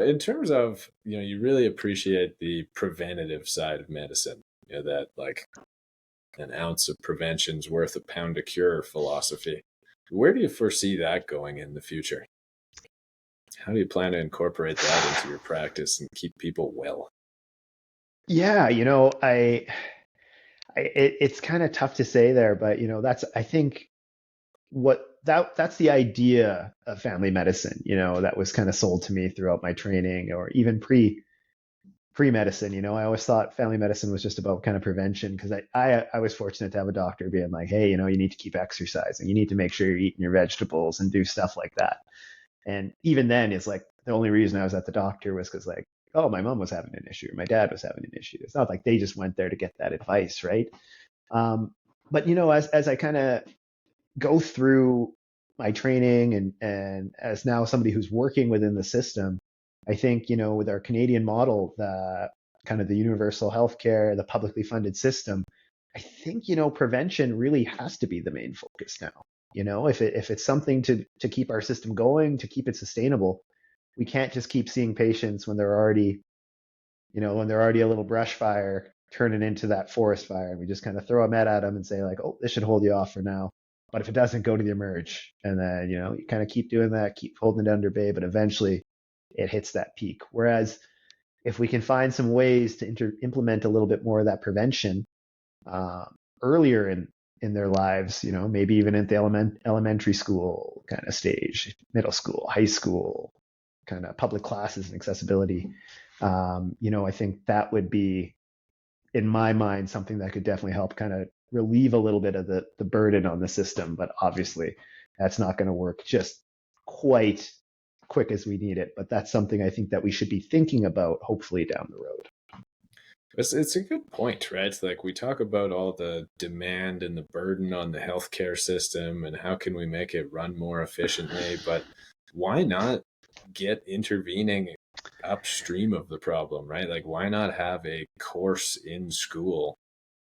In terms of, you really appreciate the preventative side of medicine, that like an ounce of prevention's worth a pound of cure philosophy. Where do you foresee that going in the future? How do you plan to incorporate that into your practice and keep people well? Yeah, it's kind of tough to say there, but that's I think that's the idea of family medicine, that was kind of sold to me throughout my training or even pre-medicine. I always thought family medicine was just about kind of prevention because I was fortunate to have a doctor being like, hey, you need to keep exercising, you need to make sure you're eating your vegetables and do stuff like that. And even then, it's like the only reason I was at the doctor was because, like, oh, my mom was having an issue, my dad was having an issue. It's not like they just went there to get that advice, right? Um, but as I kind of go through my training and as now somebody who's working within the system, I think with our Canadian model, the kind of the universal healthcare, the publicly funded system, I think prevention really has to be the main focus now. If it's something to keep our system going, to keep it sustainable, we can't just keep seeing patients when they're already a little brush fire turning into that forest fire, and we just kind of throw a med at them and say like, oh, this should hold you off for now. But if it doesn't, go to the emerge, and then you kind of keep doing that, keep holding it under bay, but eventually it hits that peak. Whereas if we can find some ways to implement a little bit more of that prevention earlier in their lives, maybe even at the elementary school kind of stage, middle school, high school, kind of public classes and accessibility. I think that would be, in my mind, something that could definitely help kind of relieve a little bit of the burden on the system. But obviously, that's not going to work just quite quick as we need it. But that's something I think that we should be thinking about, hopefully, down the road. It's a good point, right? Like we talk about all the demand and the burden on the healthcare system and how can we make it run more efficiently, but why not get intervening upstream of the problem, right? Like why not have a course in school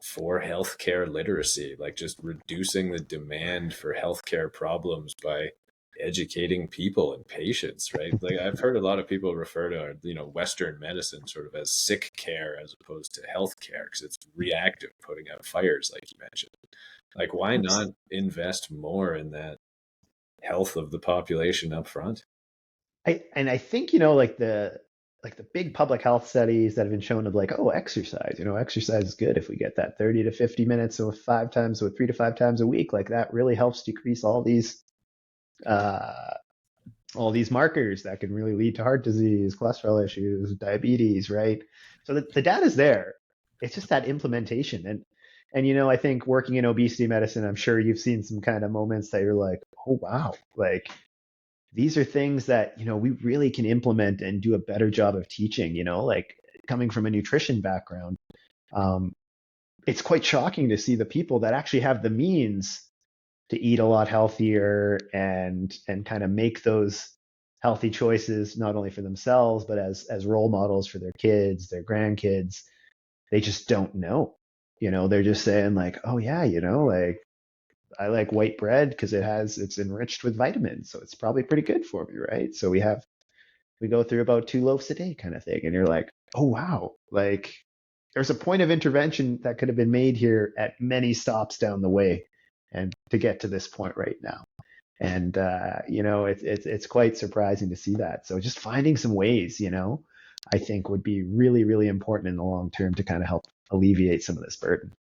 for healthcare literacy, like just reducing the demand for healthcare problems by educating people and patients, right? Like I've heard a lot of people refer to, Western medicine sort of as sick care as opposed to health care because it's reactive, putting out fires, like you mentioned. Like, why not invest more in that health of the population up front? I think like the big public health studies that have been shown of like, oh, exercise, exercise is good if we get that 30 to 50 minutes or 5 times or 3 to 5 times a week. Like that really helps decrease uh, all these markers that can really lead to heart disease, cholesterol issues, diabetes, right? So the data is there. It's just that implementation. And I think working in obesity medicine, I'm sure you've seen some kind of moments that you're like, oh wow, like these are things that we really can implement and do a better job of teaching. Like coming from a nutrition background, um, it's quite shocking to see the people that actually have the means to eat a lot healthier and kind of make those healthy choices not only for themselves but as role models for their kids, their grandkids. They just don't know. They're just saying like, oh yeah, like I like white bread because it's enriched with vitamins, so it's probably pretty good for me, right? So we go through about 2 loaves a day kind of thing, and you're like, oh wow, like there's a point of intervention that could have been made here at many stops down the way, and to get to this point right now. And it's quite surprising to see that. So just finding some ways, I think would be really really important in the long term to kind of help alleviate some of this burden.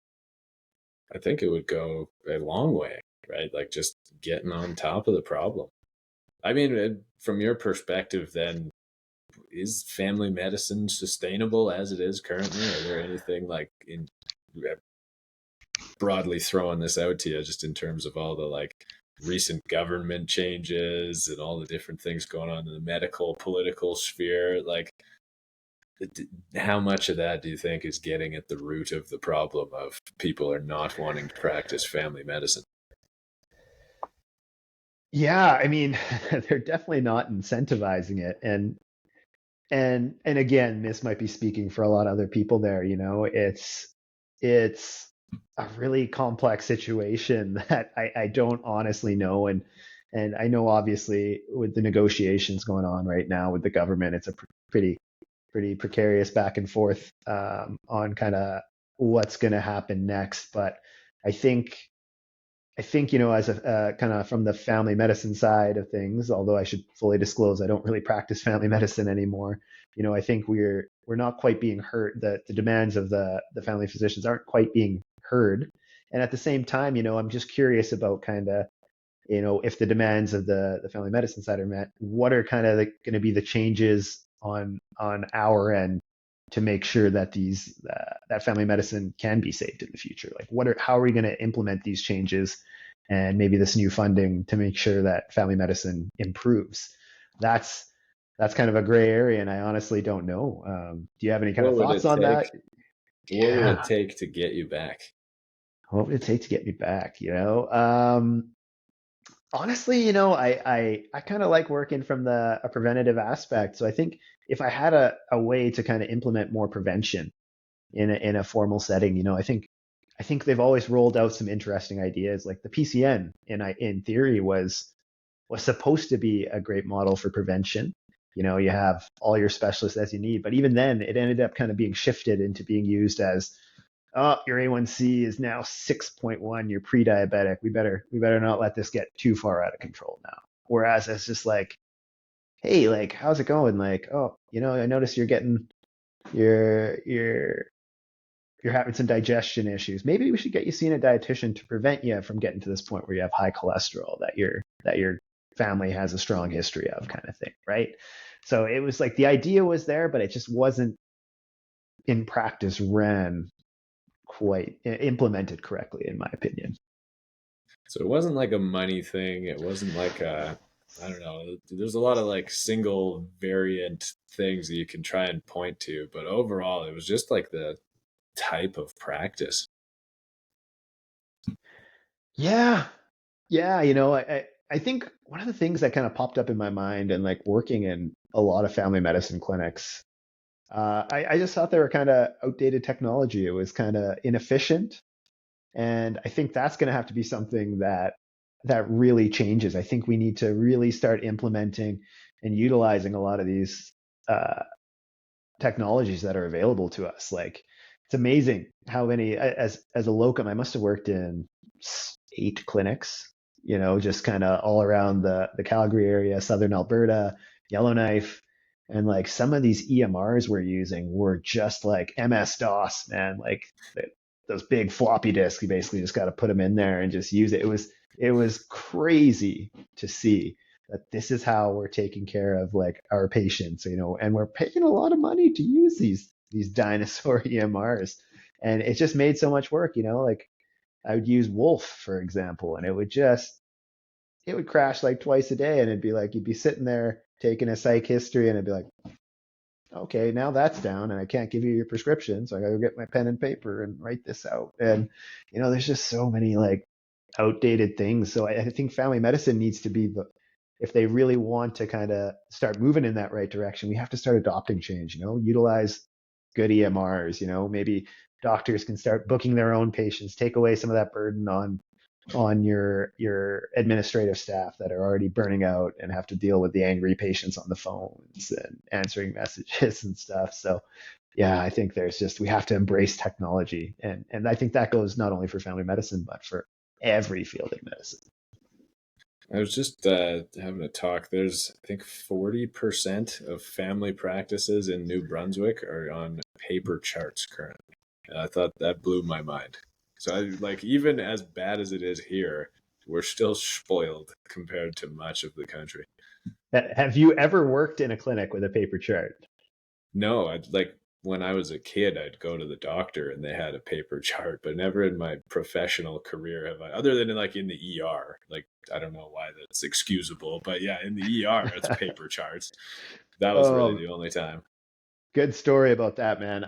I think it would go a long way, right? Like just getting on top of the problem. I mean, from your perspective, then, is family medicine sustainable as it is currently? Are there anything like in broadly throwing this out to you, just in terms of all the like recent government changes and all the different things going on in the medical, political sphere? Like, how much of that do you think is getting at the root of the problem of people are not wanting to practice family medicine? Yeah, I mean, they're definitely not incentivizing it. And again, this might be speaking for a lot of other people there, it's a really complex situation that I don't honestly know. And And I know obviously with the negotiations going on right now with the government, it's a pretty precarious back and forth on kind of what's going to happen next. But I think as a kind of from the family medicine side of things, although I should fully disclose I don't really practice family medicine anymore. I think we're not quite being heard. The demands of the family physicians aren't quite being heard. And at the same time, I'm just curious about kind of if the demands of the family medicine side are met, what are kind of going to be the changes on our end to make sure that that family medicine can be saved in the future? Like, how are we going to implement these changes, and maybe this new funding to make sure that family medicine improves? That's that's kind of a gray area, and I honestly don't know. Do you have any kind of What would thoughts it on that? take? What would it Yeah, take to get you back? what would it take to get me back? Honestly, I kind of like working from the a preventative aspect. So I think if I had a way to kind of implement more prevention in a formal setting, I think they've always rolled out some interesting ideas. Like the PCN in theory was supposed to be a great model for prevention. You have all your specialists as you need, but even then, it ended up kind of being shifted into being used as, oh, your A1C is now 6.1. You're pre-diabetic. We better not let this get too far out of control now. Whereas it's just like, hey, like, how's it going? Like, oh, I noticed you're you're having some digestion issues. Maybe we should get you seen a dietitian to prevent you from getting to this point where you have high cholesterol that your family has a strong history of, kind of thing, right? So it was like the idea was there, but it just wasn't in practice ran quite implemented correctly, in my opinion. So it wasn't like a money thing. It wasn't like a, I don't know. There's a lot of like single variant things that you can try and point to, but overall, it was just like the type of practice. Yeah, yeah. I think one of the things that kind of popped up in my mind and like working in a lot of family medicine clinics, I just thought they were kind of outdated technology. It was kind of inefficient. And I think that's going to have to be something that really changes. I think we need to really start implementing and utilizing a lot of these uh, technologies that are available to us. Like, it's amazing how many, as a locum, I must have worked in 8 clinics, just kind of all around the Calgary area, southern Alberta, Yellowknife. And like some of these EMRs we're using were just like MS DOS, man. Like those big floppy disks, you basically just got to put them in there and just use it. It was crazy to see that this is how we're taking care of like our patients, and we're paying a lot of money to use these dinosaur EMRs. And it just made so much work, like I would use Wolf, for example, and it would crash like twice a day, and it'd be like you'd be sitting there taking a psych history, and it'd be like, okay, now that's down, and I can't give you your prescription, so I gotta go get my pen and paper and write this out. And there's just so many like outdated things. So I think family medicine needs to be if they really want to kind of start moving in that right direction, we have to start adopting change. Utilize good EMRs. Maybe doctors can start booking their own patients, take away some of that burden on your administrative staff that are already burning out and have to deal with the angry patients on the phones and answering messages and stuff. So yeah, I think we have to embrace technology. And I think that goes not only for family medicine, but for every field of medicine. I was just having a talk. There's, I think, 40% of family practices in New Brunswick are on paper charts currently. And I thought that blew my mind. So, like, even as bad as it is here, we're still spoiled compared to much of the country. Have you ever worked in a clinic with a paper chart? No, I'd like when I was a kid, I'd go to the doctor and they had a paper chart, but never in my professional career have I, other than like in the ER. Like, I don't know why that's excusable, but yeah, in the ER, it's paper charts. That was really Oh, the only time. good story about that, man.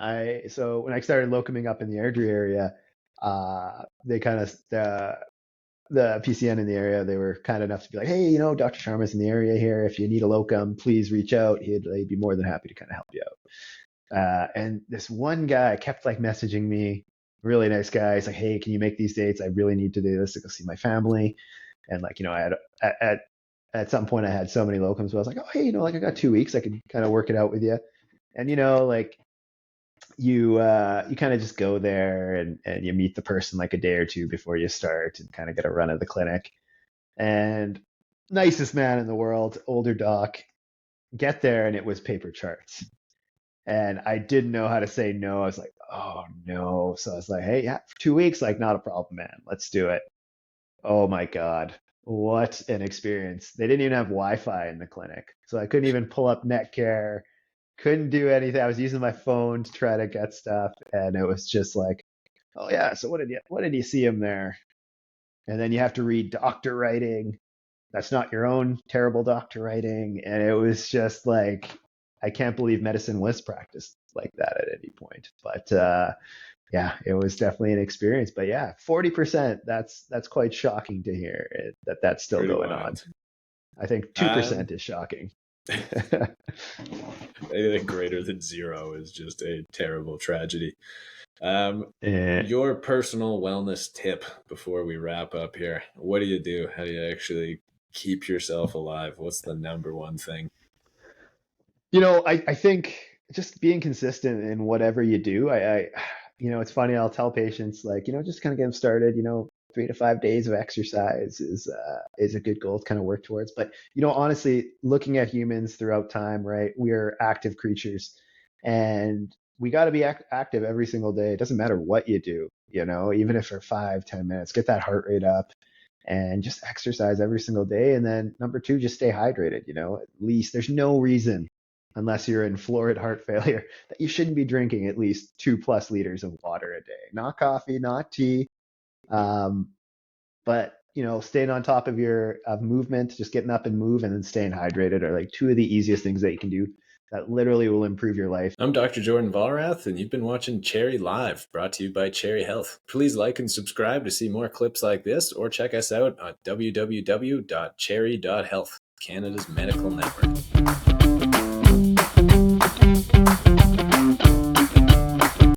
So when I started locuming up in the Airdrie area, they kind of the PCN in the area, they were kind enough to be like, hey, Dr. Sharma's in the area here. If you need a locum, please reach out. He'd be more than happy to kind of help you out. And this one guy kept like messaging me, really nice guy. He's like, hey, can you make these dates? I really need to do this to go see my family. And like, I had at some point I had so many locums, but I was like, oh, hey, like I got 2 weeks, I could kind of work it out with you. And like you kind of just go there and you meet the person like a day or two before you start and kind of get a run of the clinic. And nicest man in the world, older doc, get there and it was paper charts. And I didn't know how to say no. I was like, oh no. So I was like, hey, yeah, for 2 weeks, like not a problem, man. Let's do it. Oh my God. What an experience. They didn't even have Wi-Fi in the clinic. So I couldn't even pull up Netcare, couldn't do anything. I was using my phone to try to get stuff. And it was just like, oh yeah, so what did you see him there? And then you have to read doctor writing. That's not your own terrible doctor writing. And it was just like, I can't believe medicine was practiced like that at any point. But yeah, it was definitely an experience. But yeah, 40%, that's quite shocking to hear that that's still Pretty going on. wild. I think Um, 2% is shocking. Anything greater than zero is just a terrible tragedy. Eh, Your personal wellness tip before we wrap up here. What do you do? How do you actually keep yourself alive? What's the number one thing? I think just being consistent in whatever you do, it's funny, I'll tell patients like, just kind of get them started, 3 to 5 days of exercise is a good goal to kind of work towards. But, honestly, looking at humans throughout time, right, we are active creatures and we got to be active every single day. It doesn't matter what you do, even if for 5, 10 minutes, get that heart rate up and just exercise every single day. And then number two, just stay hydrated, at least there's no reason unless you're in florid heart failure, that you shouldn't be drinking at least 2+ liters of water a day. Not coffee, not tea, um, but staying on top of your movement, just getting up and move, and then staying hydrated are like two of the easiest things that you can do that literally will improve your life. I'm Dr. Jordan Vollrath, and you've been watching Cherry Live, brought to you by Cherry Health. Please like and subscribe to see more clips like this, or check us out at www.cherry.health, Canada's medical network.